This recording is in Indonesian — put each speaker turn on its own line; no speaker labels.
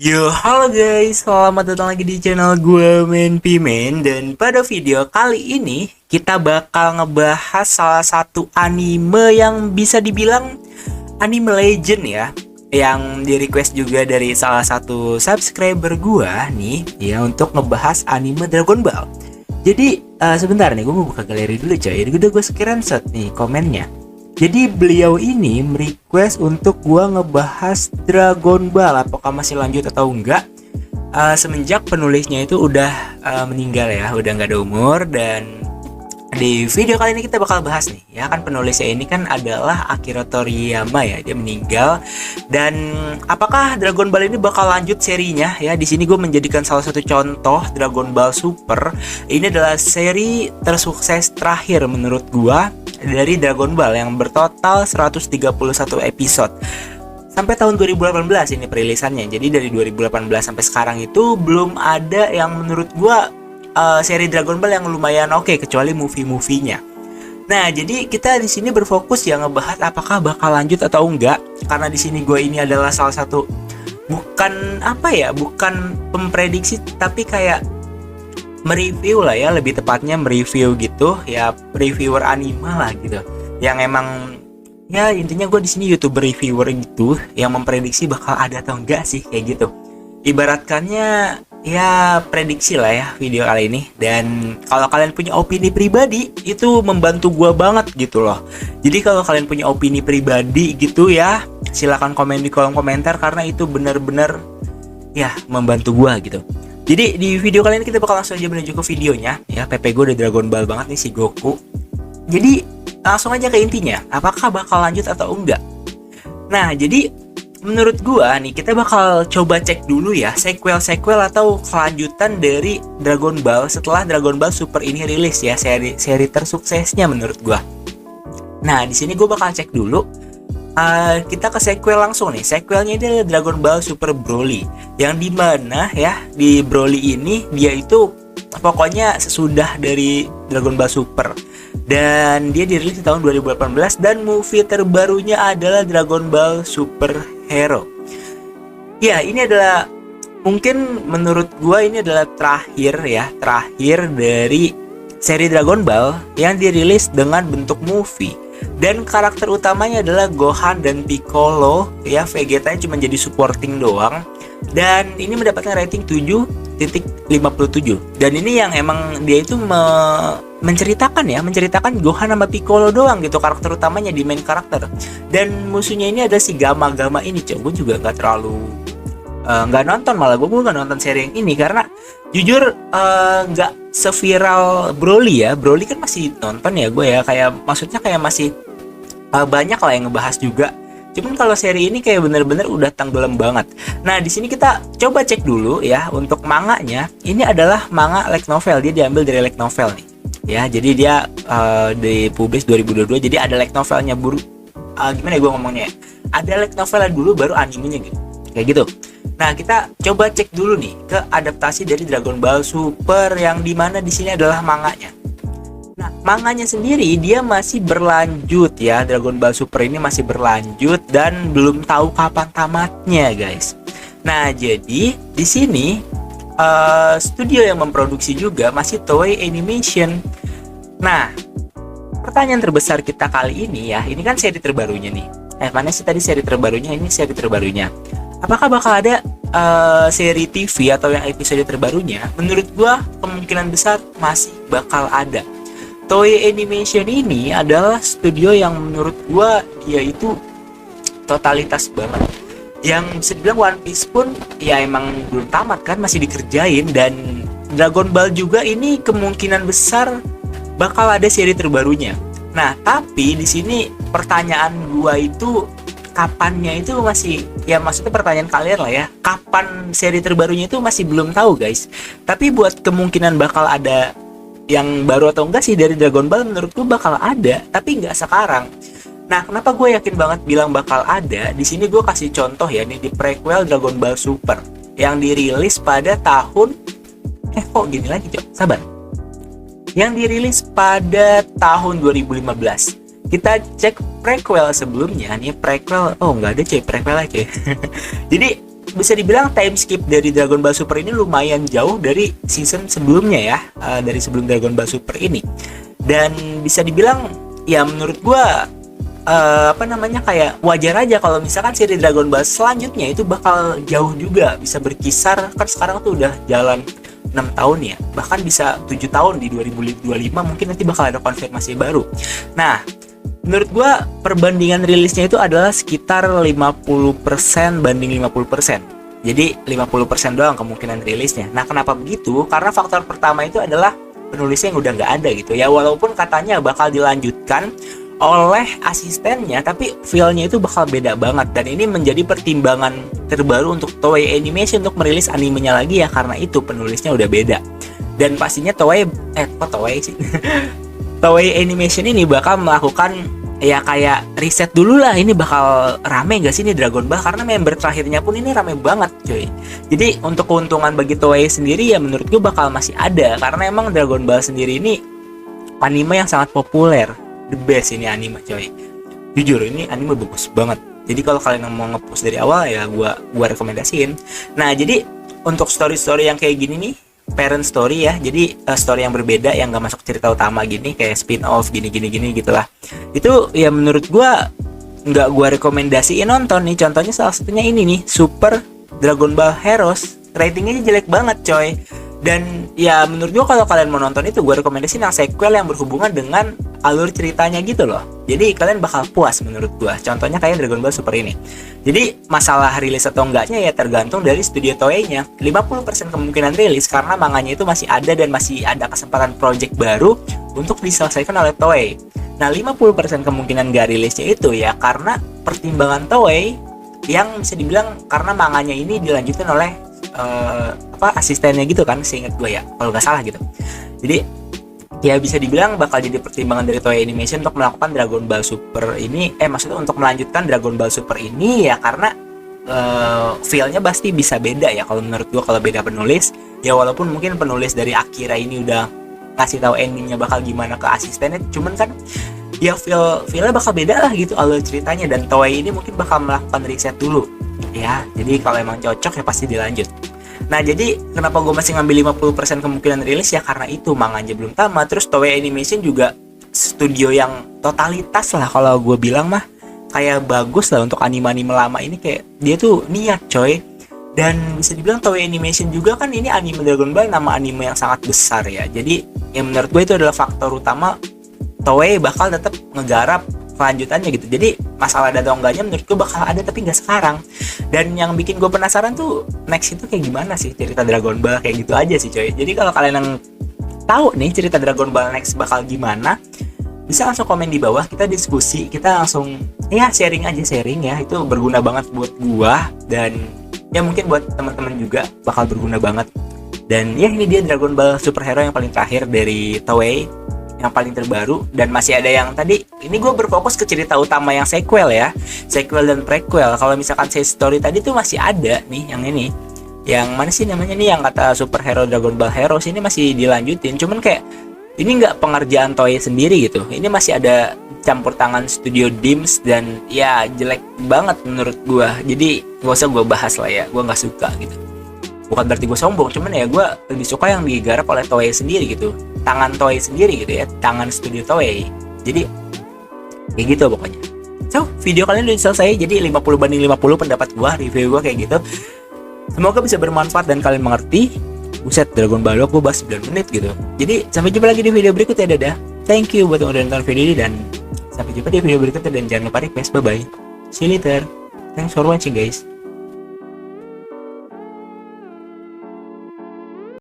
Yo, halo guys, selamat datang lagi di channel gue Main Pimen. Dan pada video kali ini kita bakal ngebahas salah satu anime yang bisa dibilang anime legend ya, yang di request juga dari salah satu subscriber gue nih ya, untuk ngebahas anime Dragon Ball. Jadi sebentar nih, gue mau buka galeri dulu coy. Jadi udah gue screenshot nih komennya. Jadi beliau ini merequest untuk gua ngebahas Dragon Ball, apakah masih lanjut atau enggak. Semenjak penulisnya itu udah meninggal ya, udah nggak ada umur. Dan di video kali ini kita bakal bahas nih ya, kan penulisnya ini kan adalah Akira Toriyama ya, dia meninggal. Dan apakah Dragon Ball ini bakal lanjut serinya ya? Di sini gue menjadikan salah satu contoh Dragon Ball Super. Ini adalah seri tersukses terakhir menurut gua dari Dragon Ball yang bertotal 131 episode. Sampai tahun 2018 ini perilisannya. Jadi dari 2018 sampai sekarang itu belum ada yang menurut gua seri Dragon Ball yang lumayan oke, kecuali movie-movie-nya. Nah, jadi kita di sini berfokus ya ngebahas apakah bakal lanjut atau enggak. Karena di sini gue ini adalah salah satu, bukan bukan pemprediksi, tapi kayak mereview lah ya, lebih tepatnya mereview gitu ya, reviewer anime lah gitu, yang emang ya intinya gue di sini YouTuber reviewer gitu yang memprediksi bakal ada atau enggak sih, kayak gitu ibaratkannya ya, prediksi lah ya video kali ini. Dan kalau kalian punya opini pribadi itu membantu gue banget gitu loh. Jadi kalau kalian punya opini pribadi gitu ya, silakan komen di kolom komentar, karena itu benar-benar ya membantu gue gitu. Jadi di video kali ini kita bakal langsung aja menuju ke videonya ya. PP gue udah Dragon Ball banget nih, si Goku. Jadi langsung aja ke intinya, apakah bakal lanjut atau enggak. Nah, jadi menurut gua nih, kita bakal coba cek dulu ya sequel atau kelanjutan dari Dragon Ball setelah Dragon Ball Super ini rilis ya, seri tersuksesnya menurut gua. Nah, di sini gua bakal cek dulu. Kita ke sequel langsung nih. Sequelnya ini adalah Dragon Ball Super Broly, yang dimana ya di Broly ini dia itu pokoknya sesudah dari Dragon Ball Super, dan dia dirilis di tahun 2018. Dan movie terbarunya adalah Dragon Ball Super Hero. Ya, ini adalah mungkin menurut gua ini adalah terakhir dari seri Dragon Ball yang dirilis dengan bentuk movie. Dan karakter utamanya adalah Gohan dan Piccolo ya, Vegeta cuma jadi supporting doang. Dan ini mendapatkan rating 7.57. Dan ini yang emang dia itu menceritakan Gohan sama Piccolo doang gitu, karakter utamanya di main karakter. Dan musuhnya ini ada si Gama ini, gue juga nggak terlalu nggak nonton, malah gue nggak nonton seri yang ini karena jujur nggak seviral Broly ya. Broly kan masih nonton ya gue ya, kayak maksudnya kayak masih banyak lah yang ngebahas juga. Cuman kalau seri ini kayak bener-bener udah tenggelam banget. Nah, di sini kita coba cek dulu ya untuk manganya. Ini adalah manga light novel, dia diambil dari light novel nih ya. Jadi dia dipublish 2022, jadi ada light novelnya gimana ya gue ngomongnya ya? Ada light novelnya dulu baru animenya gitu, kayak gitu. Nah, kita coba cek dulu nih ke adaptasi dari Dragon Ball Super, yang dimana di sini adalah manganya. Nah, manganya sendiri dia masih berlanjut ya, Dragon Ball Super ini masih berlanjut dan belum tahu kapan tamatnya, guys. Nah, jadi di sini studio yang memproduksi juga masih Toei Animation. Nah, pertanyaan terbesar kita kali ini ya, ini kan seri terbarunya nih. Mana sih tadi seri terbarunya? Ini seri terbarunya. Apakah bakal ada seri TV atau yang episode terbarunya? Menurut gua kemungkinan besar masih bakal ada. Toei Animation ini adalah studio yang menurut gua dia itu totalitas banget. Yang bisa dibilang One Piece pun ya emang belum tamat kan, masih dikerjain. Dan Dragon Ball juga ini kemungkinan besar bakal ada seri terbarunya. Nah, tapi di sini pertanyaan gua itu kapannya itu masih ya, maksudnya pertanyaan kalian lah ya, kapan seri terbarunya itu masih belum tahu, guys. Tapi buat kemungkinan bakal ada yang baru atau enggak sih dari Dragon Ball, menurutku bakal ada, tapi nggak sekarang. Nah, kenapa gue yakin banget bilang bakal ada? Di sini gue kasih contoh ya nih, di prequel Dragon Ball Super yang dirilis pada tahun kok gini lagi, Cok? Sabar. Yang dirilis pada tahun 2015. Kita cek prequel sebelumnya nih, prequel nggak ada cuy, prequel aja. Jadi bisa dibilang time skip dari Dragon Ball Super ini lumayan jauh dari season sebelumnya ya, dari sebelum Dragon Ball Super ini. Dan bisa dibilang ya menurut gua kayak wajar aja kalau misalkan seri Dragon Ball selanjutnya itu bakal jauh juga, bisa berkisar, kan sekarang tuh udah jalan 6 tahun ya, bahkan bisa 7 tahun di 2025, mungkin nanti bakal ada konfirmasi baru. Nah, menurut gua perbandingan rilisnya itu adalah sekitar 50% banding 50%. Jadi 50% doang kemungkinan rilisnya. Nah, kenapa begitu? Karena faktor pertama itu adalah penulisnya yang udah nggak ada gitu ya. Walaupun katanya bakal dilanjutkan oleh asistennya, tapi feel-nya itu bakal beda banget. Dan ini menjadi pertimbangan terbaru untuk Toei Animation untuk merilis animenya lagi ya, karena itu penulisnya udah beda. Dan pastinya Toei Toei Animation ini bakal melakukan ya kayak riset dulu lah, ini bakal rame gak sih ini Dragon Ball, karena member terakhirnya pun ini rame banget coy. Jadi untuk keuntungan bagi Toei sendiri ya menurut gue bakal masih ada, karena emang Dragon Ball sendiri ini anime yang sangat populer, the best ini anime coy. Jujur ini anime bagus banget. Jadi kalau kalian mau nge-push dari awal ya gua rekomendasiin. Nah, jadi untuk story-story yang kayak gini nih, parent story ya, jadi story yang berbeda yang gak masuk cerita utama gini, kayak spin off gini gitulah, itu ya menurut gua nggak gua rekomendasiin nonton nih. Contohnya salah satunya ini nih, Super Dragon Ball Heroes, ratingnya jelek banget coy. Dan ya menurut gua kalau kalian mau nonton itu, gua rekomendasiin yang sequel yang berhubungan dengan alur ceritanya gitu loh. Jadi kalian bakal puas menurut gua. Contohnya kayak Dragon Ball Super ini. Jadi masalah rilis atau enggaknya ya tergantung dari studio Toei-nya. 50% kemungkinan rilis karena manganya itu masih ada dan masih ada kesempatan project baru untuk diselesaikan oleh Toei. Nah, 50% kemungkinan gak rilisnya itu ya karena pertimbangan Toei yang bisa dibilang karena manganya ini dilanjutin oleh asistennya gitu kan, seingat gue ya, kalau nggak salah gitu. Jadi ya bisa dibilang bakal jadi pertimbangan dari Toei Animation untuk melakukan Dragon Ball Super ini, maksudnya untuk melanjutkan Dragon Ball Super ini ya, karena feel-nya pasti bisa beda ya kalau menurut gue kalau beda penulis. Ya walaupun mungkin penulis dari Akira ini udah kasih tahu endingnya bakal gimana ke asistennya, cuman kan ya feel-nya bakal beda lah gitu alur ceritanya, dan Toei ini mungkin bakal melakukan riset dulu ya. Jadi kalau emang cocok ya pasti dilanjut. Nah, jadi kenapa gue masih ngambil 50% kemungkinan rilis ya karena itu manganya belum tamat. Terus Toei Animation juga studio yang totalitas lah kalau gue bilang mah, kayak bagus lah untuk anime-anime lama ini, kayak dia tuh niat coy. Dan bisa dibilang Toei Animation juga kan ini anime Dragon Ball, nama anime yang sangat besar ya. Jadi yang menurut gue itu adalah faktor utama Toei bakal tetap ngegarap kelanjutannya gitu. Jadi masalah ada atau enggaknya menurut gue bakal ada, tapi nggak sekarang. Dan yang bikin gue penasaran tuh next itu kayak gimana sih cerita Dragon Ball, kayak gitu aja sih coy. Jadi kalau kalian yang tahu nih cerita Dragon Ball next bakal gimana, bisa langsung komen di bawah, kita diskusi, kita langsung ya sharing ya. Itu berguna banget buat gua dan ya mungkin buat teman-teman juga bakal berguna banget. Dan ya ini dia Dragon Ball Super Hero yang paling terakhir dari Toei, yang paling terbaru. Dan masih ada yang tadi, ini gue berfokus ke cerita utama yang sequel ya, sequel dan prequel. Kalau misalkan side story tadi tuh masih ada nih, yang ini, yang mana sih namanya nih, yang kata Super Hero Dragon Ball Heroes ini masih dilanjutin, cuman kayak ini nggak pengerjaan Toei sendiri gitu, ini masih ada campur tangan studio Dims, dan ya jelek banget menurut gue. Jadi gak usah gue bahas lah ya, gue nggak suka gitu. Bukan berarti gue sombong, cuman ya gue lebih suka yang digarap oleh Toei sendiri gitu, tangan Toei sendiri gitu ya, tangan studio Toei. Jadi kayak gitu pokoknya. So, video kalian udah selesai. Jadi 50 banding 50 pendapat gue, review gue kayak gitu. Semoga bisa bermanfaat dan kalian mengerti. Buset, Dragon Ball gue bahas 9 menit gitu. Jadi sampai jumpa lagi di video berikutnya. Dadah. Thank you buat yang udah nonton video ini, dan sampai jumpa di video berikutnya, dan jangan lupa request. Bye bye. See you later. Thanks for watching guys.